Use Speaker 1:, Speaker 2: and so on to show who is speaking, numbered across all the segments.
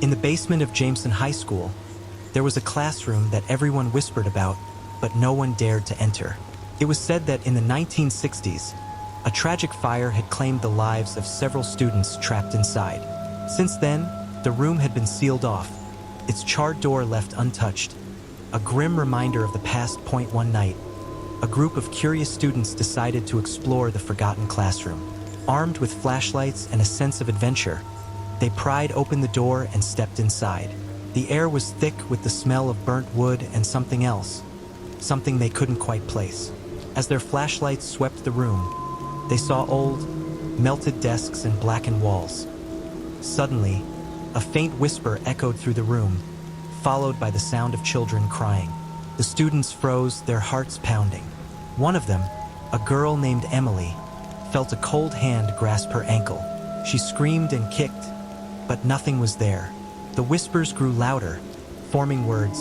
Speaker 1: In the basement of Jameson High School, there was a classroom that everyone whispered about, but no one dared to enter. It was said that in the 1960s, a tragic fire had claimed the lives of several students trapped inside. Since then, the room had been sealed off, its charred door left untouched, a grim reminder of the past. One night, a group of curious students decided to explore the forgotten classroom. Armed with flashlights and a sense of adventure, they pried open the door and stepped inside. The air was thick with the smell of burnt wood and something else, something they couldn't quite place. As their flashlights swept the room, they saw old, melted desks and blackened walls. Suddenly, a faint whisper echoed through the room, followed by the sound of children crying. The students froze, their hearts pounding. One of them, a girl named Emily, felt a cold hand grasp her ankle. She screamed and kicked, but nothing was there. The whispers grew louder, forming words,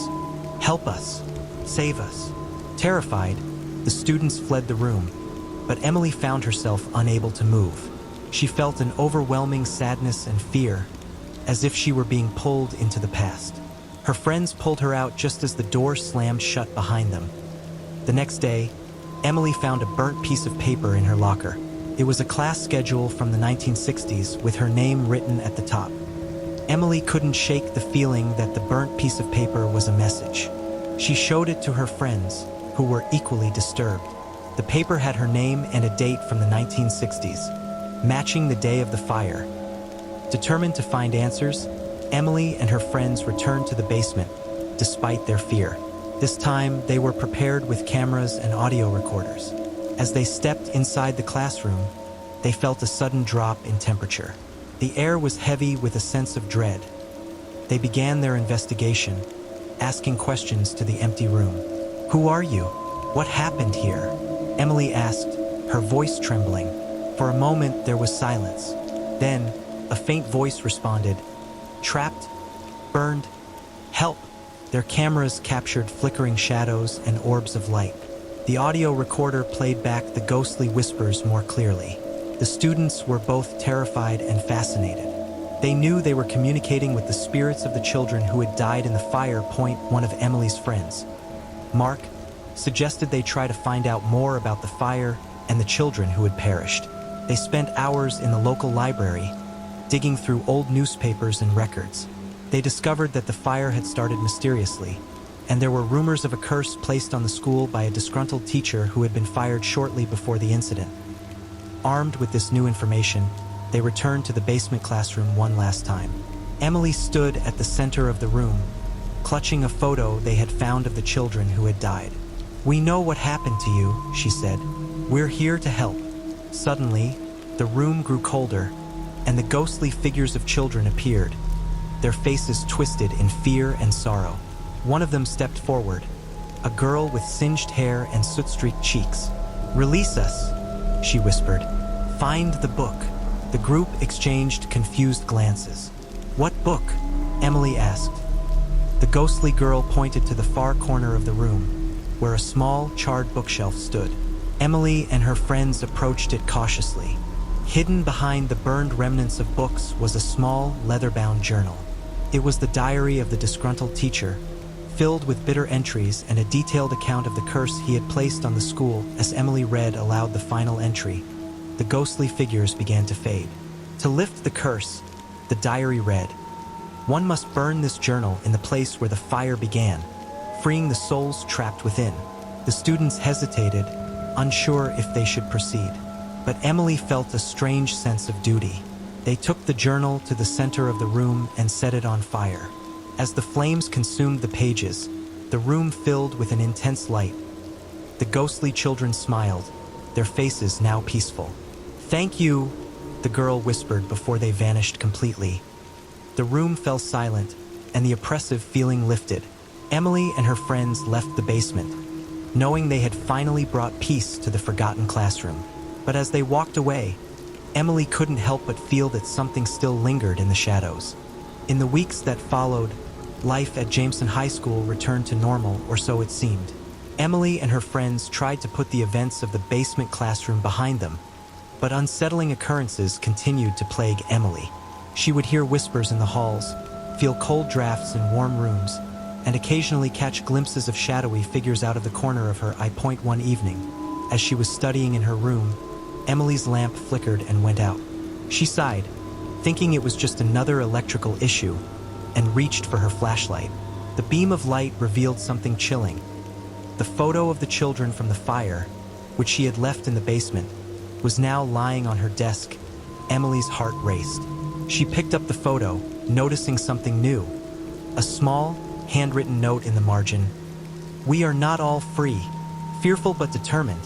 Speaker 1: "Help us, save us." Terrified, the students fled the room, but Emily found herself unable to move. She felt an overwhelming sadness and fear, as if she were being pulled into the past. Her friends pulled her out just as the door slammed shut behind them. The next day, Emily found a burnt piece of paper in her locker. It was a class schedule from the 1960s with her name written at the top. Emily couldn't shake the feeling that the burnt piece of paper was a message. She showed it to her friends, who were equally disturbed. The paper had her name and a date from the 1960s, matching the day of the fire. Determined to find answers, Emily and her friends returned to the basement, despite their fear. This time, they were prepared with cameras and audio recorders. As they stepped inside the classroom, they felt a sudden drop in temperature. The air was heavy with a sense of dread. They began their investigation, asking questions to the empty room. "Who are you? What happened here?" Emily asked, her voice trembling. For a moment, there was silence. Then, a faint voice responded, "Trapped, burned, help." Their cameras captured flickering shadows and orbs of light. The audio recorder played back the ghostly whispers more clearly. The students were both terrified and fascinated. They knew they were communicating with the spirits of the children who had died in the fire. One of Emily's friends, Mark, suggested they try to find out more about the fire and the children who had perished. They spent hours in the local library, digging through old newspapers and records. They discovered that the fire had started mysteriously, and there were rumors of a curse placed on the school by a disgruntled teacher who had been fired shortly before the incident. Armed with this new information, they returned to the basement classroom one last time. Emily stood at the center of the room, clutching a photo they had found of the children who had died. "We know what happened to you," she said. "We're here to help." Suddenly, the room grew colder, and the ghostly figures of children appeared, their faces twisted in fear and sorrow. One of them stepped forward, a girl with singed hair and soot-streaked cheeks. "Release us," she whispered. "Find the book." The group exchanged confused glances. "What book?" Emily asked. The ghostly girl pointed to the far corner of the room, where a small, charred bookshelf stood. Emily and her friends approached it cautiously. Hidden behind the burned remnants of books was a small, leather-bound journal. It was the diary of the disgruntled teacher, filled with bitter entries and a detailed account of the curse he had placed on the school. As Emily read aloud the final entry, the ghostly figures began to fade. To lift the curse, the diary read, "One must burn this journal in the place where the fire began, freeing the souls trapped within." The students hesitated, unsure if they should proceed. But Emily felt a strange sense of duty. They took the journal to the center of the room and set it on fire. As the flames consumed the pages, the room filled with an intense light. The ghostly children smiled, their faces now peaceful. "Thank you," the girl whispered before they vanished completely. The room fell silent, and the oppressive feeling lifted. Emily and her friends left the basement, knowing they had finally brought peace to the forgotten classroom. But as they walked away, Emily couldn't help but feel that something still lingered in the shadows. In the weeks that followed, life at Jameson High School returned to normal, or so it seemed. Emily and her friends tried to put the events of the basement classroom behind them, but unsettling occurrences continued to plague Emily. She would hear whispers in the halls, feel cold drafts in warm rooms, and occasionally catch glimpses of shadowy figures out of the corner of her eye. One evening, as she was studying in her room, Emily's lamp flickered and went out. She sighed, thinking it was just another electrical issue, and reached for her flashlight. The beam of light revealed something chilling. The photo of the children from the fire, which she had left in the basement, was now lying on her desk. Emily's heart raced. She picked up the photo, noticing something new. A small, handwritten note in the margin. "We are not all free." Fearful but determined,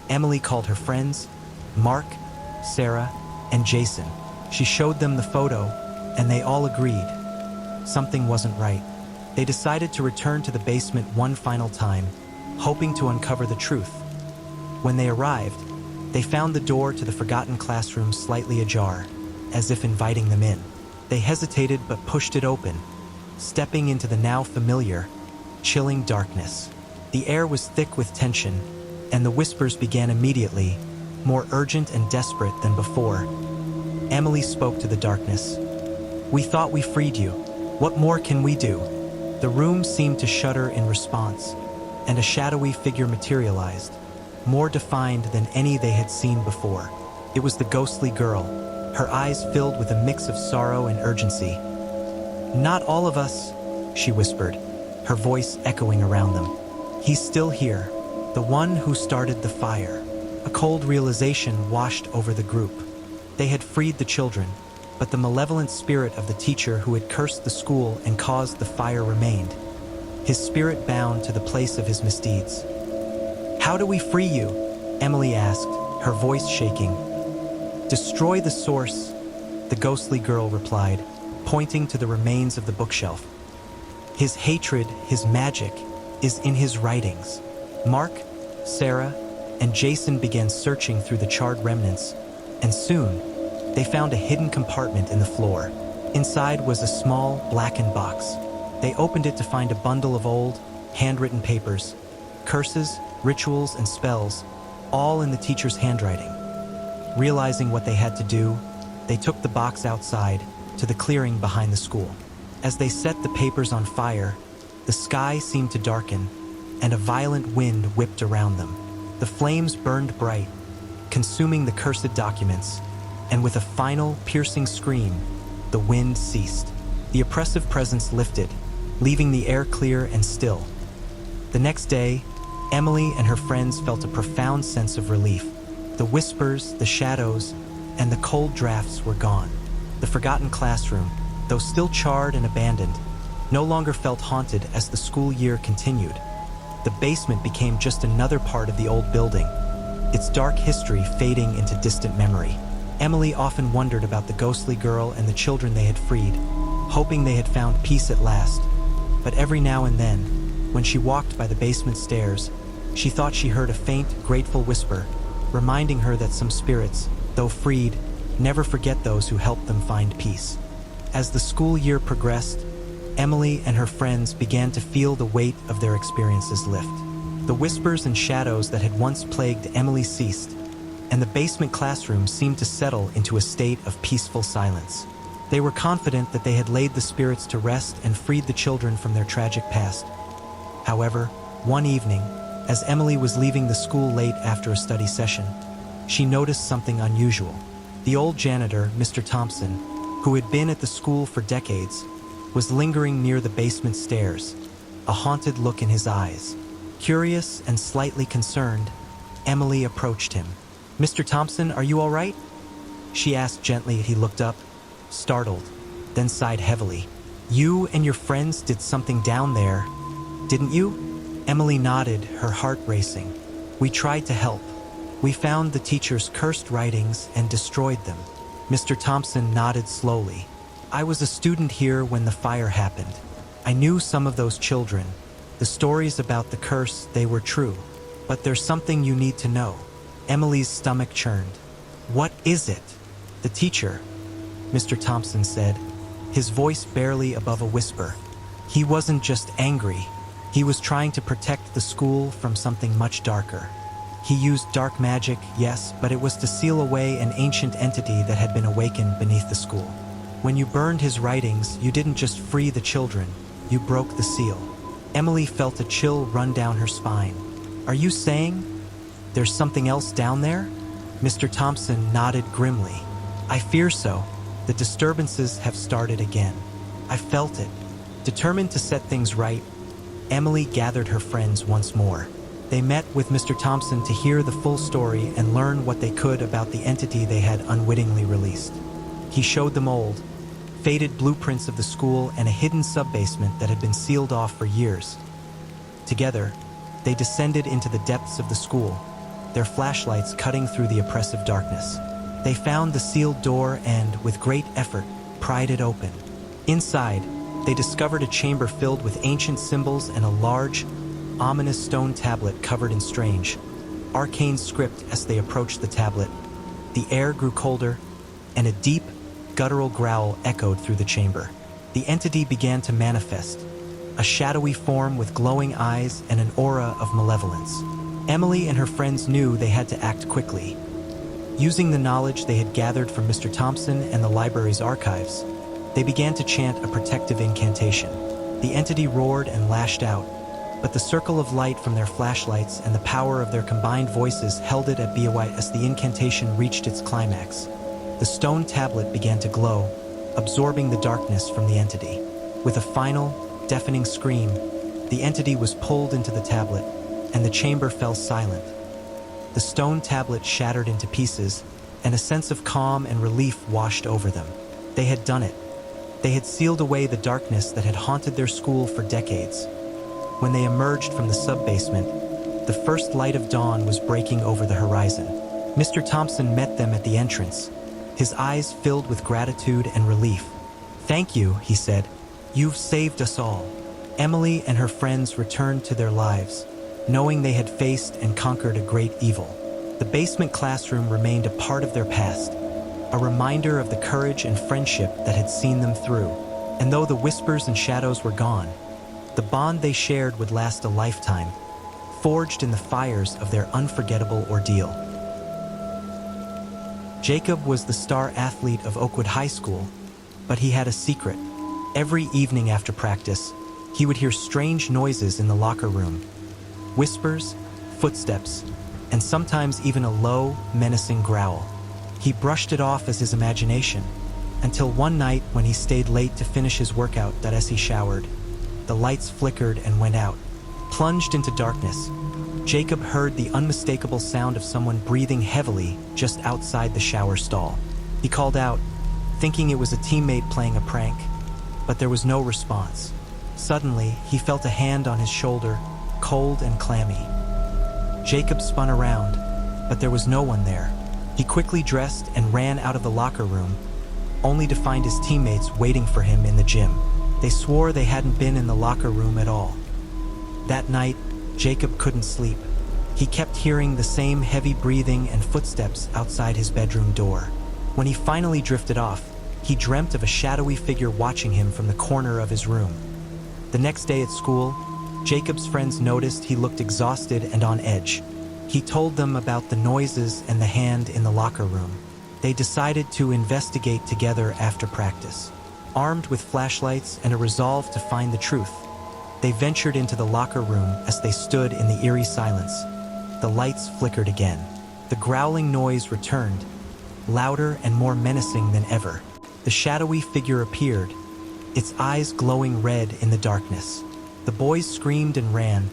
Speaker 1: Emily called her friends, Mark, Sarah, and Jason. She showed them the photo, and they all agreed. Something wasn't right. They decided to return to the basement one final time, hoping to uncover the truth. When they arrived, they found the door to the forgotten classroom slightly ajar, as if inviting them in. They hesitated but pushed it open, stepping into the now familiar, chilling darkness. The air was thick with tension, and the whispers began immediately, more urgent and desperate than before. Emily spoke to the darkness. "We thought we freed you. What more can we do?" The room seemed to shudder in response, and a shadowy figure materialized, more defined than any they had seen before. It was the ghostly girl, her eyes filled with a mix of sorrow and urgency. "Not all of us," she whispered, her voice echoing around them. "He's still here, the one who started the fire." A cold realization washed over the group. They had freed the children, but the malevolent spirit of the teacher who had cursed the school and caused the fire remained, his spirit bound to the place of his misdeeds. "How do we free you?" Emily asked, her voice shaking. "Destroy the source," the ghostly girl replied, pointing to the remains of the bookshelf. "His hatred, his magic, is in his writings." Mark, Sarah, and Jason began searching through the charred remnants, and soon, they found a hidden compartment in the floor. Inside was a small, blackened box. They opened it to find a bundle of old, handwritten papers, curses, rituals, and spells, all in the teacher's handwriting. Realizing what they had to do, they took the box outside to the clearing behind the school. As they set the papers on fire, the sky seemed to darken, and a violent wind whipped around them. The flames burned bright, consuming the cursed documents, and with a final, piercing scream, the wind ceased. The oppressive presence lifted, leaving the air clear and still. The next day, Emily and her friends felt a profound sense of relief. The whispers, the shadows, and the cold drafts were gone. The forgotten classroom, though still charred and abandoned, no longer felt haunted as the school year continued. The basement became just another part of the old building, its dark history fading into distant memory. Emily often wondered about the ghostly girl and the children they had freed, hoping they had found peace at last. But every now and then, when she walked by the basement stairs, she thought she heard a faint, grateful whisper, reminding her that some spirits, though freed, never forget those who helped them find peace. As the school year progressed, Emily and her friends began to feel the weight of their experiences lift. The whispers and shadows that had once plagued Emily ceased, and the basement classroom seemed to settle into a state of peaceful silence. They were confident that they had laid the spirits to rest and freed the children from their tragic past. However, one evening, as Emily was leaving the school late after a study session, she noticed something unusual. The old janitor, Mr. Thompson, who had been at the school for decades, was lingering near the basement stairs, a haunted look in his eyes. Curious and slightly concerned, Emily approached him. "Mr. Thompson, are you all right?" she asked gently. He looked up, startled, then sighed heavily. "You and your friends did something down there, didn't you?" Emily nodded, her heart racing. "We tried to help. We found the teacher's cursed writings and destroyed them." Mr. Thompson nodded slowly. "I was a student here when the fire happened. I knew some of those children. The stories about the curse, they were true. But there's something you need to know." Emily's stomach churned. "What is it?" "The teacher," Mr. Thompson said, his voice barely above a whisper. "He wasn't just angry. He was trying to protect the school from something much darker. He used dark magic, yes, but it was to seal away an ancient entity that had been awakened beneath the school. When you burned his writings, you didn't just free the children, you broke the seal. Emily felt a chill run down her spine. Are you saying there's something else down there? Mr. Thompson nodded grimly. I fear so. The disturbances have started again. I felt it. Determined to set things right, Emily gathered her friends once more. They met with Mr. Thompson to hear the full story and learn what they could about the entity they had unwittingly released. He showed them old, faded blueprints of the school and a hidden sub-basement that had been sealed off for years. Together, they descended into the depths of the school, their flashlights cutting through the oppressive darkness. They found the sealed door and, with great effort, pried it open. Inside, they discovered a chamber filled with ancient symbols and a large, ominous stone tablet covered in strange, arcane script. As they approached the tablet, the air grew colder, and a deep, guttural growl echoed through the chamber. The entity began to manifest, a shadowy form with glowing eyes and an aura of malevolence. Emily and her friends knew they had to act quickly. Using the knowledge they had gathered from Mr. Thompson and the library's archives, they began to chant a protective incantation. The entity roared and lashed out, but the circle of light from their flashlights and the power of their combined voices held it at bay as the incantation reached its climax. The stone tablet began to glow, absorbing the darkness from the entity. With a final, deafening scream, the entity was pulled into the tablet, and the chamber fell silent. The stone tablet shattered into pieces, and a sense of calm and relief washed over them. They had done it. They had sealed away the darkness that had haunted their school for decades. When they emerged from the sub-basement, the first light of dawn was breaking over the horizon. Mr. Thompson met them at the entrance, his eyes filled with gratitude and relief. Thank you, he said. You've saved us all. Emily and her friends returned to their lives, knowing they had faced and conquered a great evil. The basement classroom remained a part of their past, a reminder of the courage and friendship that had seen them through. And though the whispers and shadows were gone, the bond they shared would last a lifetime, forged in the fires of their unforgettable ordeal. Jacob was the star athlete of Oakwood High School, but he had a secret. Every evening after practice, he would hear strange noises in the locker room. Whispers, footsteps, and sometimes even a low, menacing growl. He brushed it off as his imagination, until one night when he stayed late to finish his workout that as he showered, the lights flickered and went out. Plunged into darkness, Jacob heard the unmistakable sound of someone breathing heavily just outside the shower stall. He called out, thinking it was a teammate playing a prank, but there was no response. Suddenly, he felt a hand on his shoulder, cold and clammy. Jacob spun around, but there was no one there. He quickly dressed and ran out of the locker room, only to find his teammates waiting for him in the gym. They swore they hadn't been in the locker room at all. That night, Jacob couldn't sleep. He kept hearing the same heavy breathing and footsteps outside his bedroom door. When he finally drifted off, he dreamt of a shadowy figure watching him from the corner of his room. The next day at school, Jacob's friends noticed he looked exhausted and on edge. He told them about the noises and the hand in the locker room. They decided to investigate together after practice. Armed with flashlights and a resolve to find the truth, they ventured into the locker room. As they stood in the eerie silence, the lights flickered again. The growling noise returned, louder and more menacing than ever. The shadowy figure appeared, its eyes glowing red in the darkness. The boys screamed and ran,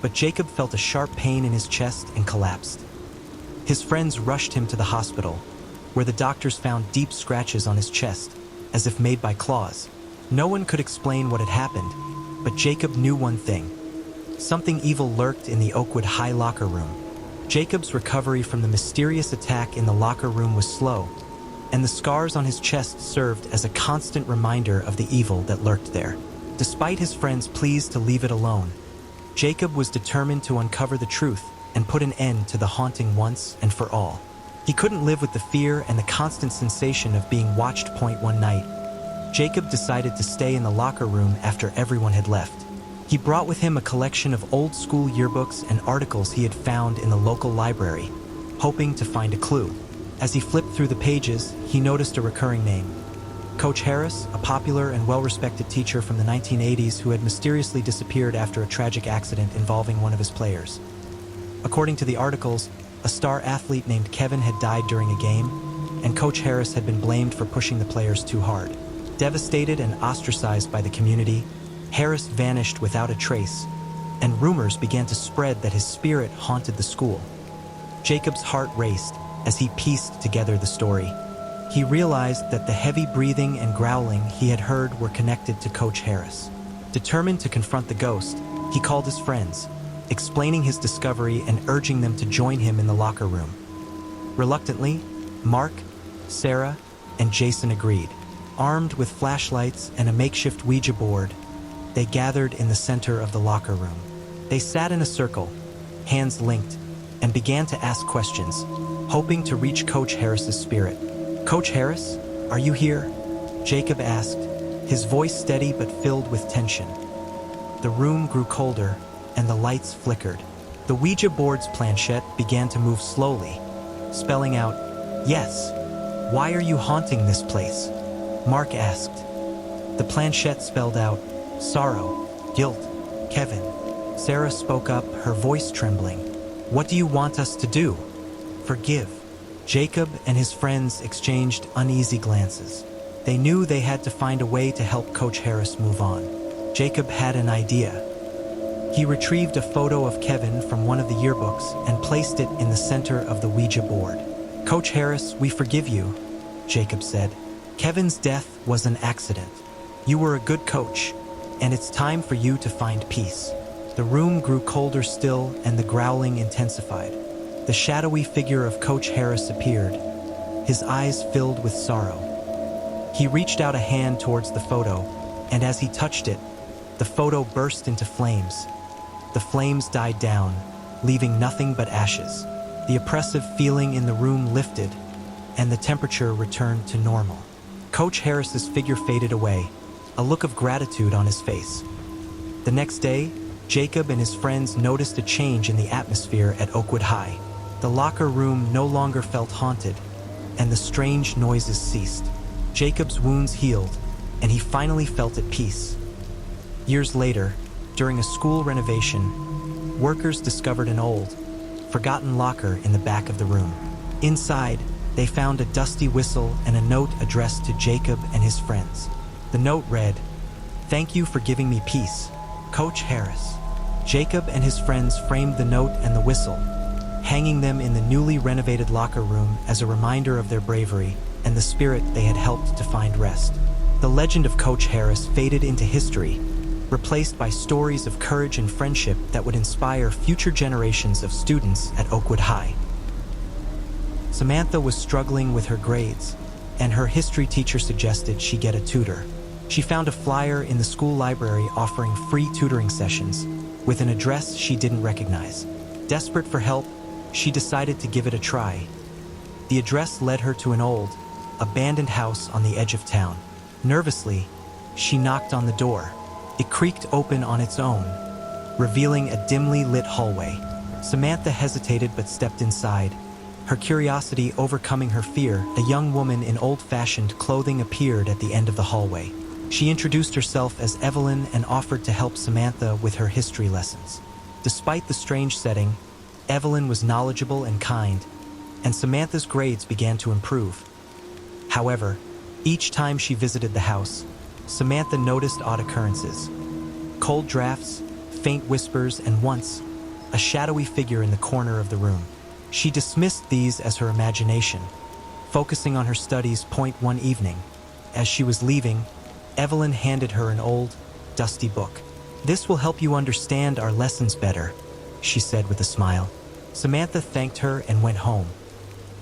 Speaker 1: but Jacob felt a sharp pain in his chest and collapsed. His friends rushed him to the hospital, where the doctors found deep scratches on his chest, as if made by claws. No one could explain what had happened, but Jacob knew one thing. Something evil lurked in the Oakwood High locker room. Jacob's recovery from the mysterious attack in the locker room was slow, and the scars on his chest served as a constant reminder of the evil that lurked there. Despite his friends' pleas to leave it alone, Jacob was determined to uncover the truth and put an end to the haunting once and for all. He couldn't live with the fear and the constant sensation of being watched. One night, Jacob decided to stay in the locker room after everyone had left. He brought with him a collection of old school yearbooks and articles he had found in the local library, hoping to find a clue. As he flipped through the pages, he noticed a recurring name, Coach Harris, a popular and well-respected teacher from the 1980s who had mysteriously disappeared after a tragic accident involving one of his players. According to the articles, a star athlete named Kevin had died during a game, and Coach Harris had been blamed for pushing the players too hard. Devastated and ostracized by the community, Harris vanished without a trace, and rumors began to spread that his spirit haunted the school. Jacob's heart raced as he pieced together the story. He realized that the heavy breathing and growling he had heard were connected to Coach Harris. Determined to confront the ghost, he called his friends, explaining his discovery and urging them to join him in the locker room. Reluctantly, Mark, Sarah, and Jason agreed. Armed with flashlights and a makeshift Ouija board, they gathered in the center of the locker room. They sat in a circle, hands linked, and began to ask questions, hoping to reach Coach Harris's spirit. "Coach Harris, are you here?" Jacob asked, his voice steady but filled with tension. The room grew colder, and the lights flickered. The Ouija board's planchette began to move slowly, spelling out, "Yes. Why are you haunting this place?" Mark asked. The planchette spelled out, "Sorrow, guilt, Kevin." Sarah spoke up, her voice trembling. "What do you want us to do?" "Forgive." Jacob and his friends exchanged uneasy glances. They knew they had to find a way to help Coach Harris move on. Jacob had an idea. He retrieved a photo of Kevin from one of the yearbooks and placed it in the center of the Ouija board. "Coach Harris, we forgive you," Jacob said. "Kevin's death was an accident. You were a good coach, and it's time for you to find peace." The room grew colder still, and the growling intensified. The shadowy figure of Coach Harris appeared, his eyes filled with sorrow. He reached out a hand towards the photo, and as he touched it, the photo burst into flames. The flames died down, leaving nothing but ashes. The oppressive feeling in the room lifted, and the temperature returned to normal. Coach Harris's figure faded away, a look of gratitude on his face. The next day, Jacob and his friends noticed a change in the atmosphere at Oakwood High. The locker room no longer felt haunted, and the strange noises ceased. Jacob's wounds healed, and he finally felt at peace. Years later, during a school renovation, workers discovered an old, forgotten locker in the back of the room. Inside, they found a dusty whistle and a note addressed to Jacob and his friends. The note read, "Thank you for giving me peace, Coach Harris." Jacob and his friends framed the note and the whistle, hanging them in the newly renovated locker room as a reminder of their bravery and the spirit they had helped to find rest. The legend of Coach Harris faded into history, replaced by stories of courage and friendship that would inspire future generations of students at Oakwood High. Samantha was struggling with her grades, and her history teacher suggested she get a tutor. She found a flyer in the school library offering free tutoring sessions, with an address she didn't recognize. Desperate for help, she decided to give it a try. The address led her to an old, abandoned house on the edge of town. Nervously, she knocked on the door. It creaked open on its own, revealing a dimly lit hallway. Samantha hesitated but stepped inside. Her curiosity overcoming her fear, a young woman in old-fashioned clothing appeared at the end of the hallway. She introduced herself as Evelyn and offered to help Samantha with her history lessons. Despite the strange setting, Evelyn was knowledgeable and kind, and Samantha's grades began to improve. However, each time she visited the house, Samantha noticed odd occurrences. Cold drafts, faint whispers, and once, a shadowy figure in the corner of the room. She dismissed these as her imagination, focusing on her studies. One evening, as she was leaving, Evelyn handed her an old, dusty book. "This will help you understand our lessons better," she said with a smile. Samantha thanked her and went home.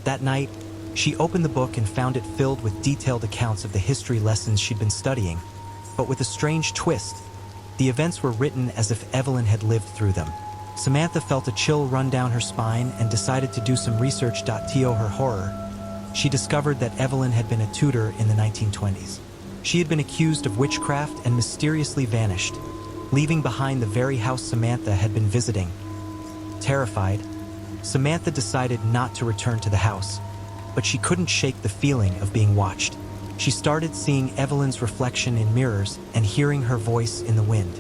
Speaker 1: That night, she opened the book and found it filled with detailed accounts of the history lessons she'd been studying. But with a strange twist, the events were written as if Evelyn had lived through them. Samantha felt a chill run down her spine and decided to do some research. To her horror, she discovered that Evelyn had been a tutor in the 1920s. She had been accused of witchcraft and mysteriously vanished, leaving behind the very house Samantha had been visiting. Terrified, Samantha decided not to return to the house, but she couldn't shake the feeling of being watched. She started seeing Evelyn's reflection in mirrors and hearing her voice in the wind.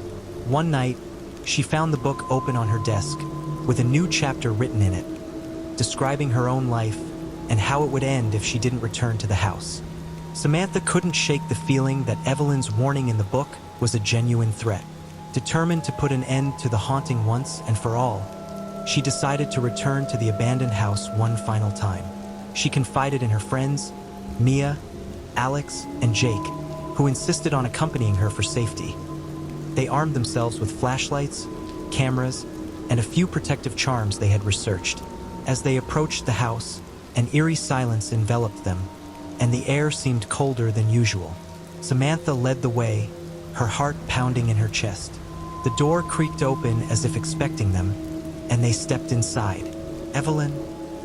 Speaker 1: One night, she found the book open on her desk, with a new chapter written in it, describing her own life and how it would end if she didn't return to the house. Samantha couldn't shake the feeling that Evelyn's warning in the book was a genuine threat. Determined to put an end to the haunting once and for all, she decided to return to the abandoned house one final time. She confided in her friends, Mia, Alex, and Jake, who insisted on accompanying her for safety. They armed themselves with flashlights, cameras, and a few protective charms they had researched. As they approached the house, an eerie silence enveloped them, and the air seemed colder than usual. Samantha led the way, her heart pounding in her chest. The door creaked open as if expecting them, and they stepped inside. "Evelyn,"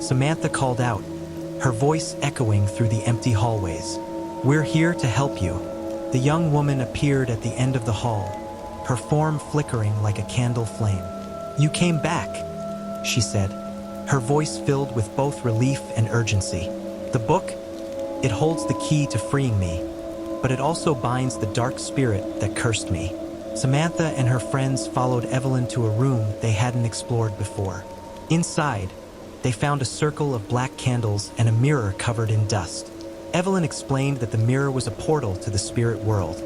Speaker 1: Samantha called out, her voice echoing through the empty hallways. "We're here to help you." The young woman appeared at the end of the hall, her form flickering like a candle flame. "You came back," she said, her voice filled with both relief and urgency. "The book? It holds the key to freeing me, but it also binds the dark spirit that cursed me." Samantha and her friends followed Evelyn to a room they hadn't explored before. Inside, they found a circle of black candles and a mirror covered in dust. Evelyn explained that the mirror was a portal to the spirit world,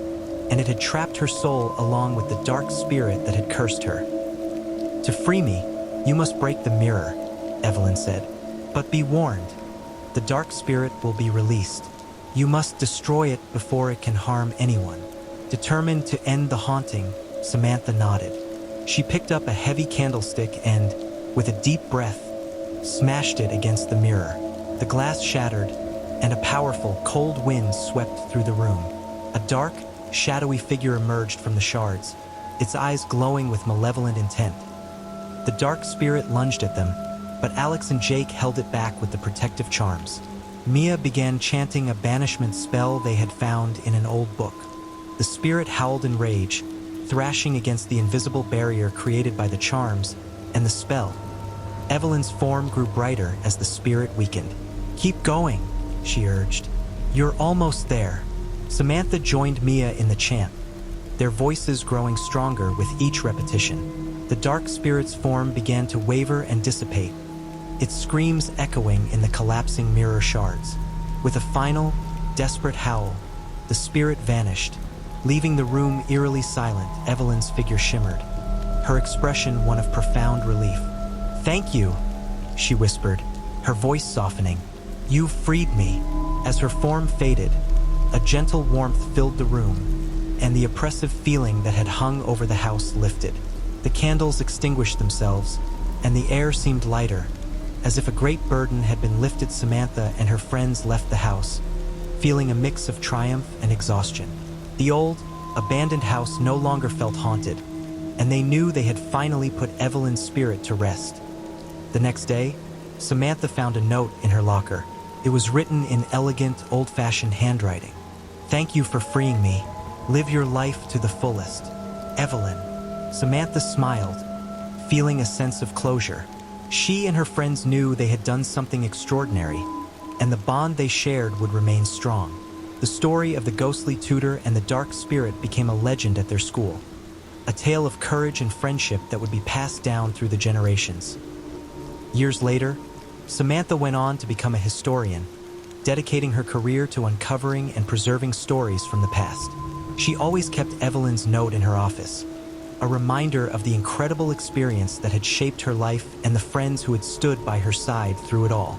Speaker 1: and it had trapped her soul along with the dark spirit that had cursed her. "To free me, you must break the mirror," Evelyn said. "But be warned, the dark spirit will be released. You must destroy it before it can harm anyone." Determined to end the haunting, Samantha nodded. She picked up a heavy candlestick and, with a deep breath, smashed it against the mirror. The glass shattered, and a powerful, cold wind swept through the room. A dark, shadowy figure emerged from the shards, its eyes glowing with malevolent intent. The dark spirit lunged at them, but Alex and Jake held it back with the protective charms. Mia began chanting a banishment spell they had found in an old book. The spirit howled in rage, thrashing against the invisible barrier created by the charms and the spell. Evelyn's form grew brighter as the spirit weakened. "Keep going," she urged. "You're almost there." Samantha joined Mia in the chant, their voices growing stronger with each repetition. The dark spirit's form began to waver and dissipate, its screams echoing in the collapsing mirror shards. With a final, desperate howl, the spirit vanished, leaving the room eerily silent. Evelyn's figure shimmered, her expression one of profound relief. "Thank you," she whispered, her voice softening. "You've freed me." As her form faded, a gentle warmth filled the room, and the oppressive feeling that had hung over the house lifted. The candles extinguished themselves, and the air seemed lighter, as if a great burden had been lifted. Samantha and her friends left the house, feeling a mix of triumph and exhaustion. The old, abandoned house no longer felt haunted, and they knew they had finally put Evelyn's spirit to rest. The next day, Samantha found a note in her locker. It was written in elegant, old-fashioned handwriting. "Thank you for freeing me. Live your life to the fullest. Evelyn." Samantha smiled, feeling a sense of closure. She and her friends knew they had done something extraordinary, and the bond they shared would remain strong. The story of the ghostly tutor and the dark spirit became a legend at their school, a tale of courage and friendship that would be passed down through the generations. Years later, Samantha went on to become a historian, dedicating her career to uncovering and preserving stories from the past. She always kept Evelyn's note in her office, a reminder of the incredible experience that had shaped her life and the friends who had stood by her side through it all.